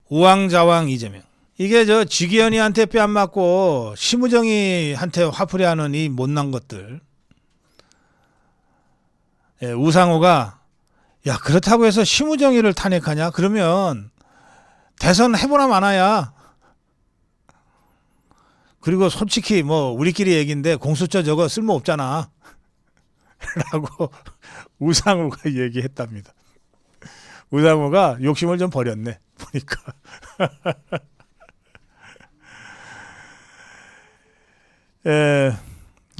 우왕좌왕 이재명. 이게 저 지기현이한테 뺨 맞고 심우정이한테 화풀이하는 이 못난 것들. 예, 우상호가 야 그렇다고 해서 심우정이를 탄핵하냐? 그러면 대선 해보나 마나야. 그리고 솔직히 뭐 우리끼리 얘기인데 공수처 저거 쓸모 없잖아. 라고 우상호가 얘기했답니다. 우상호가 욕심을 좀 버렸네. 보니까.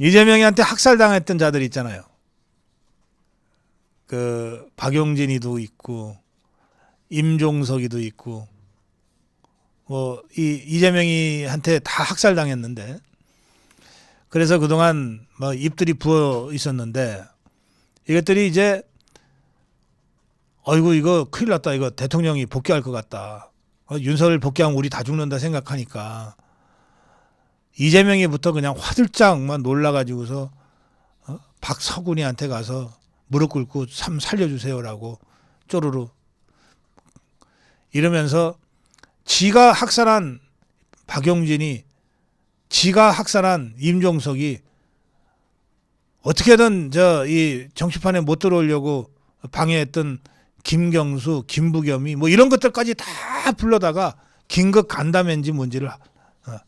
이재명이한테 학살당했던 자들 있잖아요. 그 박용진이도 있고 임종석이도 있고 뭐 이재명이한테 다 학살당했는데 그래서 그동안 뭐 입들이 부어 있었는데 이것들이 이제 어이구 이거 큰일 났다. 이거 대통령이 복귀할 것 같다. 윤석열 복귀하면 우리 다 죽는다 생각하니까 이재명이부터 그냥 화들짝만 놀라가지고서 박서군이한테 가서 무릎 꿇고 참 살려주세요라고 쪼르르 이러면서 지가 학살한 박용진이 지가 학살한 임종석이 어떻게든 이 정치판에 못 들어오려고 방해했던 김경수, 김부겸이 뭐 이런 것들까지 다 불러다가 긴급 간담회인지 뭔지를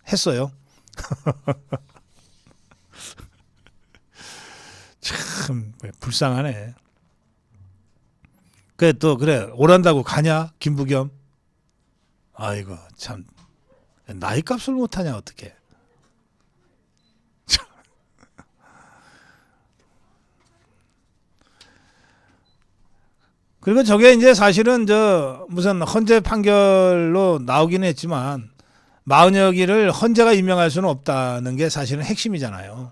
했어요. 참 불쌍하네. 그래 또 그래 오란다고 가냐 김부겸. 아이고 참 나이값을 못하냐 어떻게. 그리고 저게 이제 사실은 저 무슨 헌재 판결로 나오기는 했지만 마은혁이를 헌재가 임명할 수는 없다는 게 사실은 핵심이잖아요.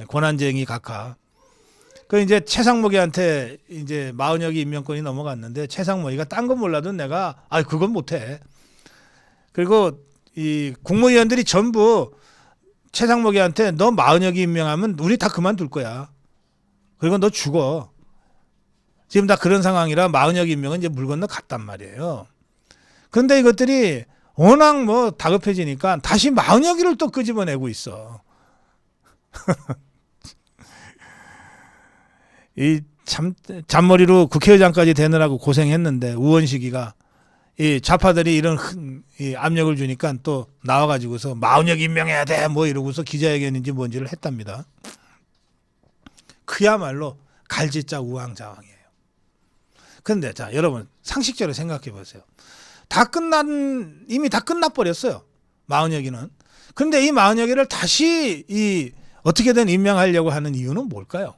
권한쟁의 각하. 그 이제 최상목이한테 이제 마은혁이 임명권이 넘어갔는데 최상목이가 딴 건 몰라도 내가 그건 못해. 그리고 이 국무위원들이 전부 최상목이한테 너 마은혁이 임명하면 우리 다 그만둘 거야. 그리고 너 죽어. 지금 다 그런 상황이라 마은혁 임명은 이제 물 건너 갔단 말이에요. 그런데 이것들이 워낙 뭐 다급해지니까 다시 마은혁이를 또 끄집어내고 있어. 이 참 잔머리로 국회의장까지 되느라고 고생했는데 우원식이가 이 좌파들이 이런 이 압력을 주니까 또 나와가지고서 마은혁 임명해야 돼 뭐 이러고서 기자회견인지 뭔지를 했답니다. 그야말로 갈짓자 우왕좌왕이에요. 그런데 자 여러분 상식적으로 생각해 보세요. 이미 다 끝나버렸어요. 마은혁이는. 그런데 이 마은혁이를 다시 어떻게든 임명하려고 하는 이유는 뭘까요?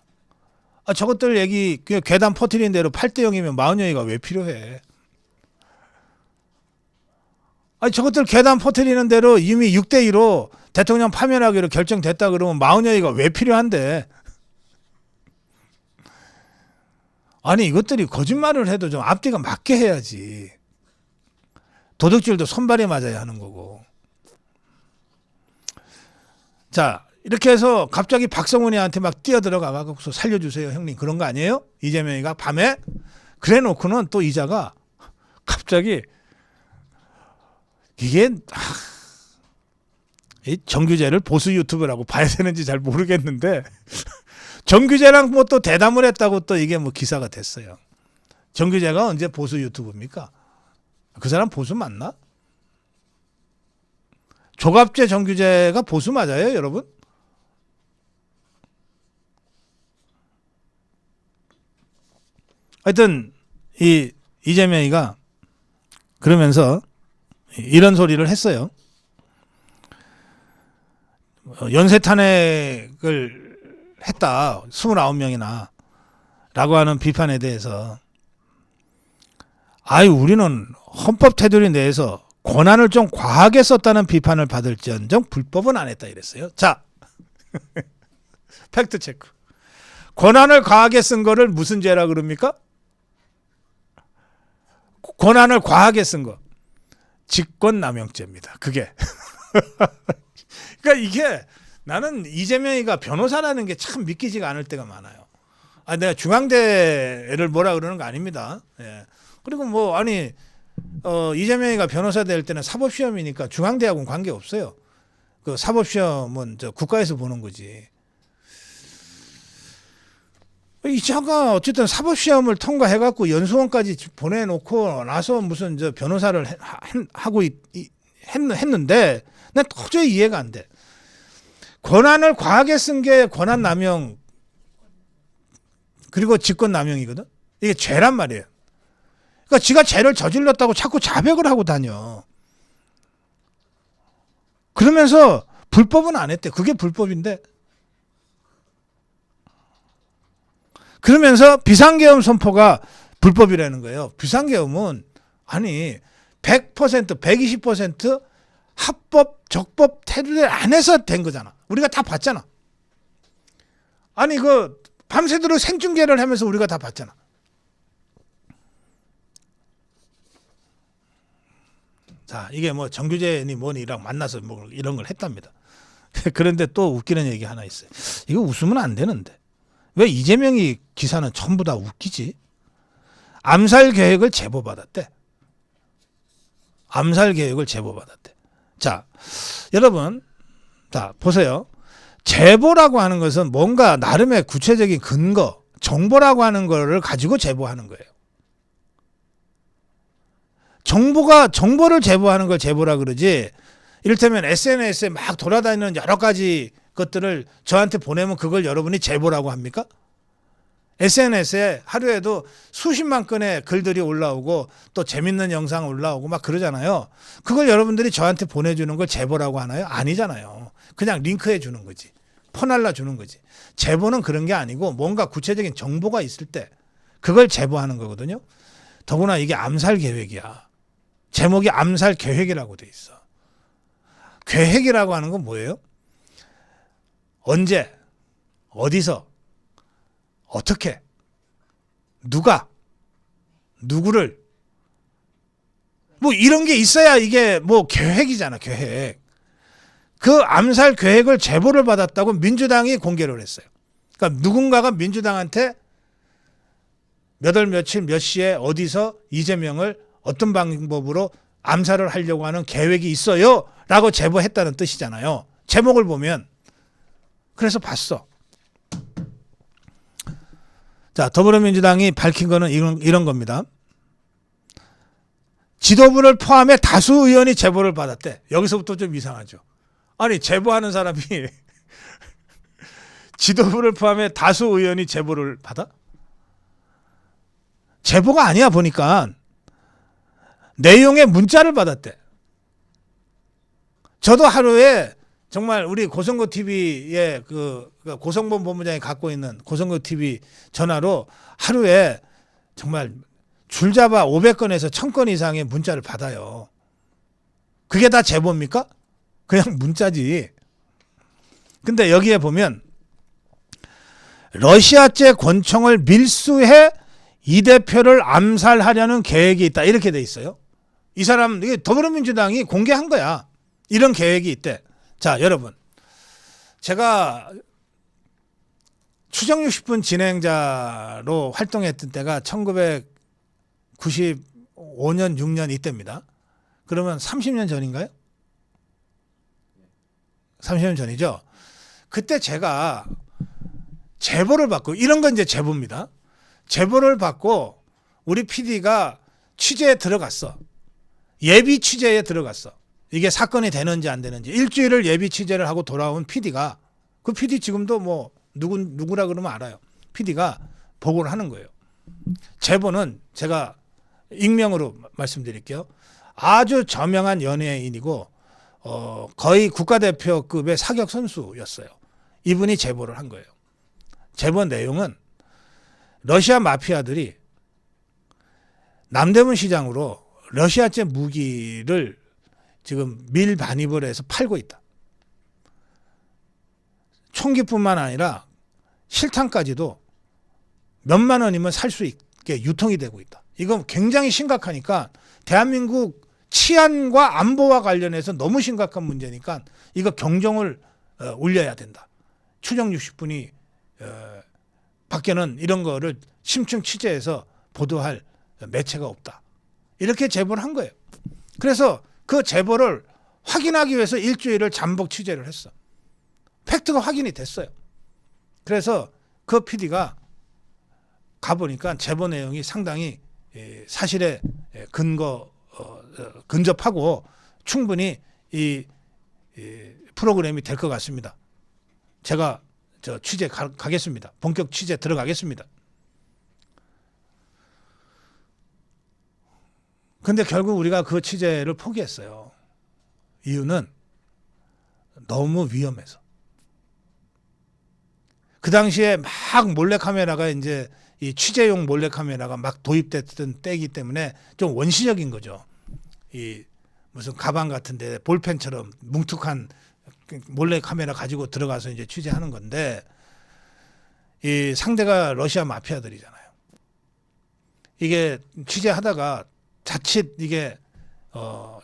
저것들 얘기 괴담 퍼뜨린 대로 8대 0이면 마은혁이가 왜 필요해? 저것들 괴담 퍼뜨리는 대로 이미 6대 2로 대통령 파면하기로 결정됐다 그러면 마은혁이가 왜 필요한데? 아니 이것들이 거짓말을 해도 좀 앞뒤가 맞게 해야지. 도둑질도 손발에 맞아야 하는 거고. 자 이렇게 해서 갑자기 박성훈이한테 막 뛰어들어가서 살려주세요 형님 그런 거 아니에요? 이재명이가 밤에 그래 놓고는 또 이자가 갑자기 이게 정규제를 보수 유튜브라고 봐야 되는지 잘 모르겠는데 정규제랑 뭐 또 대담을 했다고 또 이게 뭐 기사가 됐어요. 정규제가 언제 보수 유튜브입니까? 그 사람 보수 맞나? 조갑제 정규제가 보수 맞아요, 여러분? 하여튼 이재명이가 그러면서 이런 소리를 했어요. 연쇄 탄핵을 했다. 29명이나 라고 하는 비판에 대해서 우리는 헌법 테두리 내에서 권한을 좀 과하게 썼다는 비판을 받을지언정 불법은 안 했다 이랬어요. 자 팩트 체크. 권한을 과하게 쓴 거를 무슨 죄라 그럽니까? 권한을 과하게 쓴 거. 직권남용죄입니다. 그게. 그러니까 이게 나는 이재명이가 변호사라는 게 참 믿기지가 않을 때가 많아요. 내가 중앙대를 뭐라 그러는 거 아닙니다. 예. 그리고 뭐 이재명이가 변호사 될 때는 사법시험이니까 중앙대학은 관계 없어요. 그 사법시험은 저 국가에서 보는 거지. 이 차가 어쨌든 사법시험을 통과해갖고 연수원까지 보내놓고 나서 무슨 저 변호사를 하고 했는데 난 도저히 이해가 안 돼. 권한을 과하게 쓴 게 권한 남용 그리고 직권 남용이거든. 이게 죄란 말이에요. 그러니까 지가 죄를 저질렀다고 자꾸 자백을 하고 다녀. 그러면서 불법은 안 했대. 그게 불법인데. 그러면서 비상계엄 선포가 불법이라는 거예요. 비상계엄은 아니 100%, 120% 합법, 적법 테두리 안에서 된 거잖아. 우리가 다 봤잖아. 아니 그 밤새도록 생중계를 하면서 우리가 다 봤잖아. 자, 이게 뭐 정규재니 뭐니랑 만나서 뭐 이런 걸 했답니다. 그런데 또 웃기는 얘기 하나 있어요. 이거 웃으면 안 되는데. 왜 이재명이 기사는 전부 다 웃기지? 암살 계획을 제보받았대. 암살 계획을 제보받았대. 자, 여러분, 자, 보세요. 제보라고 하는 것은 뭔가 나름의 구체적인 근거, 정보라고 하는 거를 가지고 제보하는 거예요. 정보를 제보하는 걸 제보라 그러지. 이를테면 SNS에 막 돌아다니는 여러 가지 것들을 저한테 보내면 그걸 여러분이 제보라고 합니까? SNS에 하루에도 수십만 건의 글들이 올라오고 또 재밌는 영상 올라오고 막 그러잖아요. 그걸 여러분들이 저한테 보내주는 걸 제보라고 하나요? 아니잖아요. 그냥 링크해 주는 거지. 퍼날라 주는 거지. 제보는 그런 게 아니고 뭔가 구체적인 정보가 있을 때 그걸 제보하는 거거든요. 더구나 이게 암살 계획이야. 제목이 암살 계획이라고 돼 있어. 계획이라고 하는 건 뭐예요? 언제, 어디서, 어떻게, 누가, 누구를 뭐 이런 게 있어야 이게 뭐 계획이잖아. 계획. 그 암살 계획을 제보를 받았다고 민주당이 공개를 했어요. 그러니까 누군가가 민주당한테 몇 월 며칠 몇 시에 어디서 이재명을 어떤 방법으로 암살을 하려고 하는 계획이 있어요 라고 제보했다는 뜻이잖아요. 제목을 보면. 그래서 봤어. 자, 더불어민주당이 밝힌 거는 이런 겁니다. 지도부를 포함해 다수 의원이 제보를 받았대. 여기서부터 좀 이상하죠. 아니 제보하는 사람이 지도부를 포함해 다수 의원이 제보를 받아? 제보가 아니야 보니까. 내용의 문자를 받았대. 저도 하루에 정말 우리 고성고 TV의 그 고성범 본부장이 갖고 있는 고성고 TV 전화로 하루에 정말 줄잡아 500건에서 1000건 이상의 문자를 받아요. 그게 다 제보입니까? 그냥 문자지. 근데 여기에 보면 러시아제 권총을 밀수해 이 대표를 암살하려는 계획이 있다. 이렇게 돼 있어요. 이 사람, 이게 더불어민주당이 공개한 거야. 이런 계획이 있대. 자, 여러분. 제가 추정 60분 진행자로 활동했던 때가 1995년, 6년 이때입니다. 그러면 30년 전인가요? 30년 전이죠. 그때 제가 제보를 받고, 이런 건 이제 제보입니다. 제보를 받고 우리 PD가 취재에 들어갔어. 예비 취재에 들어갔어. 이게 사건이 되는지 안 되는지. 일주일을 예비 취재를 하고 돌아온 PD가, 그 PD 지금도 뭐 누구라 그러면 알아요. PD가 보고를 하는 거예요. 제보는 제가 익명으로 말씀드릴게요. 아주 저명한 연예인이고 거의 국가대표급의 사격 선수였어요. 이분이 제보를 한 거예요. 제보 내용은 러시아 마피아들이 남대문 시장으로 러시아제 무기를 지금 밀반입을 해서 팔고 있다. 총기뿐만 아니라 실탄까지도 몇만 원이면 살 수 있게 유통이 되고 있다. 이건 굉장히 심각하니까 대한민국 치안과 안보와 관련해서 너무 심각한 문제니까 이거 경종을 울려야 된다. 추정 60분이 밖에는 이런 거를 심층 취재해서 보도할 매체가 없다. 이렇게 제보를 한 거예요. 그래서 그 제보를 확인하기 위해서 일주일을 잠복 취재를 했어. 팩트가 확인이 됐어요. 그래서 그 PD가 가보니까 제보 내용이 상당히 사실에 근접하고 충분히 이 프로그램이 될 것 같습니다. 제가 취재 가겠습니다. 본격 취재 들어가겠습니다. 근데 결국 우리가 그 취재를 포기했어요. 이유는 너무 위험해서. 그 당시에 막 몰래카메라가 이제 이 취재용 몰래카메라가 막 도입됐던 때이기 때문에 좀 원시적인 거죠. 이 무슨 가방 같은데 볼펜처럼 뭉툭한 몰래카메라 가지고 들어가서 이제 취재하는 건데 이 상대가 러시아 마피아들이잖아요. 이게 취재하다가 자칫 이게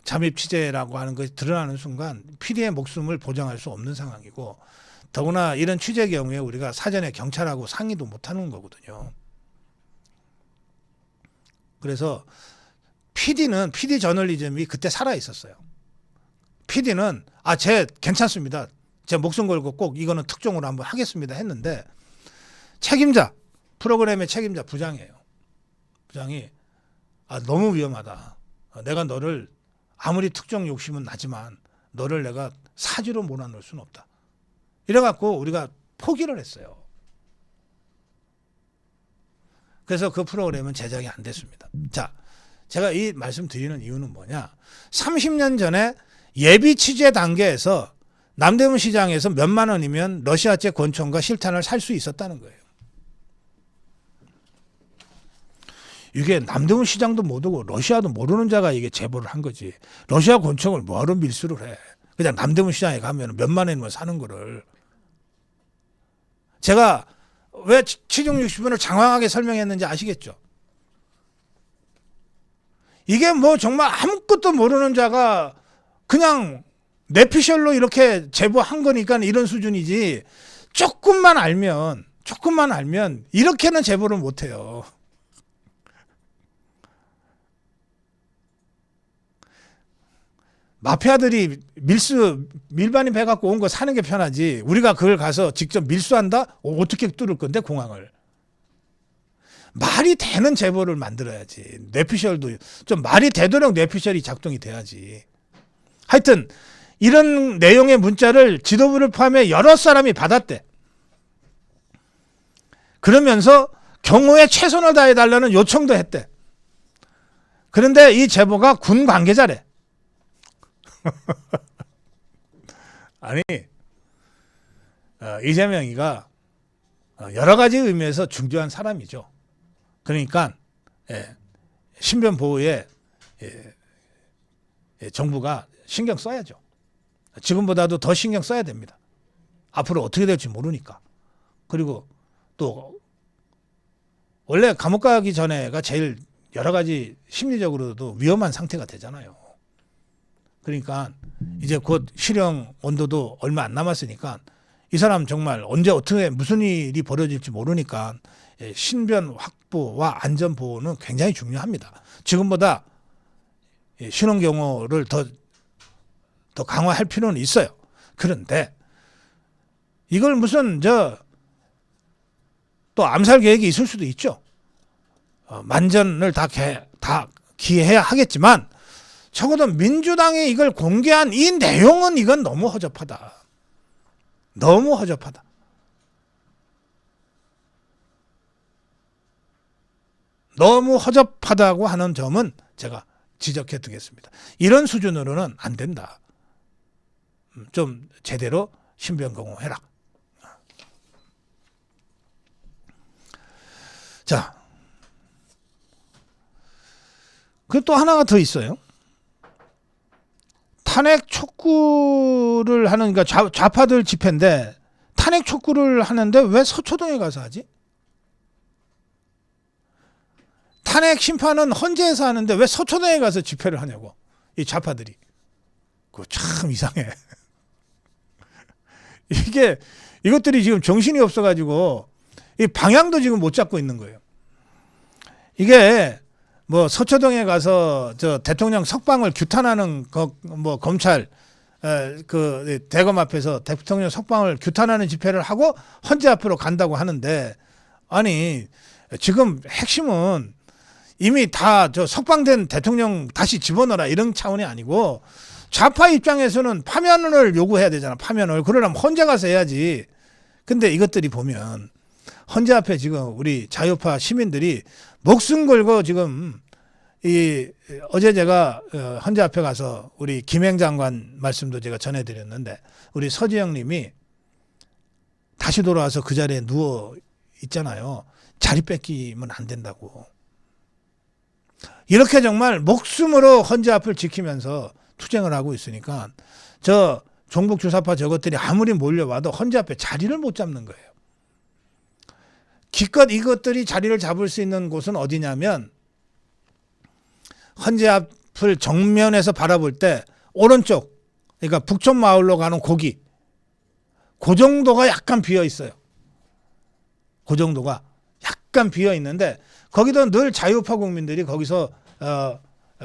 잠입 취재라고 하는 것이 드러나는 순간 PD의 목숨을 보장할 수 없는 상황이고 더구나 이런 취재 경우에 우리가 사전에 경찰하고 상의도 못하는 거거든요. 그래서 PD 저널리즘이 그때 살아 있었어요. PD는 제 괜찮습니다. 제 목숨 걸고 꼭 이거는 특종으로 한번 하겠습니다 했는데 책임자, 프로그램의 책임자 부장이에요. 부장이 너무 위험하다. 내가 너를 아무리 특종 욕심은 나지만 너를 내가 사지로 몰아넣을 수는 없다. 이래갖고 우리가 포기를 했어요. 그래서 그 프로그램은 제작이 안 됐습니다. 자, 제가 이 말씀 드리는 이유는 뭐냐. 30년 전에 예비 취재 단계에서 남대문 시장에서 몇만 원이면 러시아제 권총과 실탄을 살 수 있었다는 거예요. 이게 남대문 시장도 못 오고 러시아도 모르는 자가 이게 제보를 한 거지. 러시아 권총을 뭐하러 밀수를 해. 그냥 남대문 시장에 가면 몇만 원이면 사는 거를. 제가 왜 취중 60분을 장황하게 설명했는지 아시겠죠? 이게 뭐 정말 아무것도 모르는 자가 그냥 내피셜로 이렇게 제보한 거니까 이런 수준이지 조금만 알면 이렇게는 제보를 못해요. 마피아들이 밀반입 해갖고 온 거 사는 게 편하지. 우리가 그걸 가서 직접 밀수한다? 어떻게 뚫을 건데 공항을. 말이 되는 제보를 만들어야지. 뇌피셜도 좀 말이 되도록 뇌피셜이 작동이 돼야지. 하여튼 이런 내용의 문자를 지도부를 포함해 여러 사람이 받았대. 그러면서 경호에 최선을 다해달라는 요청도 했대. 그런데 이 제보가 군 관계자래. 아니 이재명이가 여러 가지 의미에서 중요한 사람이죠. 그러니까 신변 보호에 정부가 신경 써야죠. 지금보다도 더 신경 써야 됩니다. 앞으로 어떻게 될지 모르니까. 그리고 또 원래 감옥 가기 전에가 제일 여러 가지 심리적으로도 위험한 상태가 되잖아요. 그러니까 이제 곧 실형 온도도 얼마 안 남았으니까 이 사람 정말 언제 어떻게 무슨 일이 벌어질지 모르니까 신변 확보와 안전 보호는 굉장히 중요합니다. 지금보다 신원 경호를 더 강화할 필요는 있어요. 그런데 이걸 무슨 또 암살 계획이 있을 수도 있죠. 만전을 다 기해야 하겠지만 적어도 민주당이 이걸 공개한 이 내용은 이건 너무 허접하다. 너무 허접하다. 너무 허접하다고 하는 점은 제가 지적해 두겠습니다. 이런 수준으로는 안 된다. 좀 제대로 신변공호해라. 자, 그 또 하나가 더 있어요. 탄핵 촉구를 하는, 그러니까 좌파들 집회인데 탄핵 촉구를 하는데 왜 서초동에 가서 하지? 탄핵 심판은 헌재에서 하는데 왜 서초동에 가서 집회를 하냐고, 이 좌파들이. 그거 참 이상해. 이것들이 지금 정신이 없어가지고 이 방향도 지금 못 잡고 있는 거예요. 이게 뭐 서초동에 가서 저 대통령 석방을 규탄하는 뭐 검찰 그 대검 앞에서 대통령 석방을 규탄하는 집회를 하고 헌재 앞으로 간다고 하는데, 아니 지금 핵심은 이미 다 저 석방된 대통령 다시 집어넣어라 이런 차원이 아니고, 좌파 입장에서는 파면을 요구해야 되잖아. 파면을. 그러려면 헌재 가서 해야지. 근데 이것들이 보면 헌재 앞에 지금 우리 자유파 시민들이 목숨 걸고 지금 어제 제가 헌재 앞에 가서 우리 김행 장관 말씀도 제가 전해드렸는데, 우리 서지영 님이 다시 돌아와서 그 자리에 누워 있잖아요. 자리 뺏기면 안 된다고. 이렇게 정말 목숨으로 헌재 앞을 지키면서 투쟁을 하고 있으니까 저 종북 주사파 저것들이 아무리 몰려와도 헌재 앞에 자리를 못 잡는 거예요. 기껏 이것들이 자리를 잡을 수 있는 곳은 어디냐면, 헌재 앞을 정면에서 바라볼 때 오른쪽, 그러니까 북촌 마을로 가는 고기, 그 정도가 약간 비어 있어요. 그 정도가 약간 비어 있는데 거기도 늘 자유파 국민들이 거기서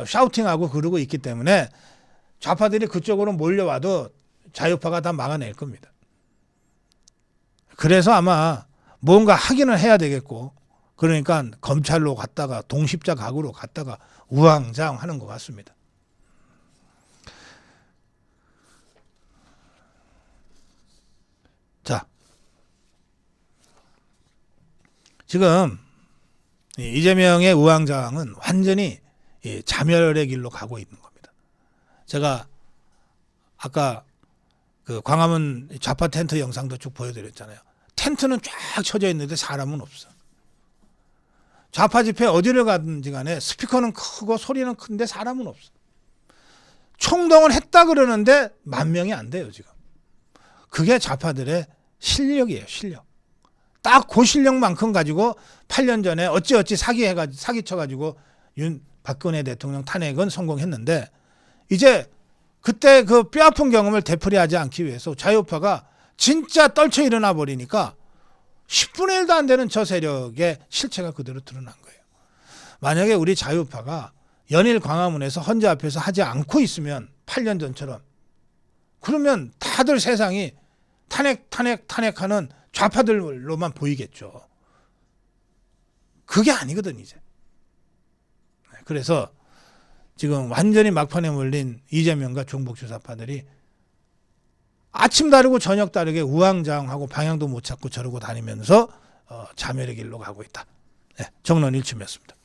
샤우팅하고 그러고 있기 때문에 좌파들이 그쪽으로 몰려와도 자유파가 다 막아낼 겁니다. 그래서 아마 뭔가 하기는 해야 되겠고, 그러니까 검찰로 갔다가 동십자 각으로 갔다가 우왕좌왕하는 것 같습니다. 자, 지금 이재명의 우왕좌왕은 완전히 자멸의 길로 가고 있는 겁니다. 제가 아까 그 광화문 좌파 텐트 영상도 쭉 보여드렸잖아요. 텐트는 쫙 쳐져 있는데 사람은 없어. 좌파 집회 어디를 가든지 간에 스피커는 크고 소리는 큰데 사람은 없어. 총동원 했다 그러는데 10,000명이 안 돼요 지금. 그게 좌파들의 실력이에요, 실력. 딱 그 실력만큼 가지고 8년 전에 어찌어찌 사기쳐가지고 박근혜 대통령 탄핵은 성공했는데, 이제 그때 그 뼈아픈 경험을 되풀이하지 않기 위해서 자유파가 진짜 떨쳐 일어나 버리니까 10분의 1도 안 되는 저 세력의 실체가 그대로 드러난 거예요. 만약에 우리 자유파가 연일 광화문에서 헌재 앞에서 하지 않고 있으면 8년 전처럼, 그러면 다들 세상이 탄핵하는 좌파들로만 보이겠죠. 그게 아니거든 이제. 그래서 지금 완전히 막판에 몰린 이재명과 종북 주사파들이 아침 다르고 저녁 다르게 우왕좌왕하고 방향도 못 찾고 저러고 다니면서 자멸의 길로 가고 있다. 네, 정론 일침이었습니다.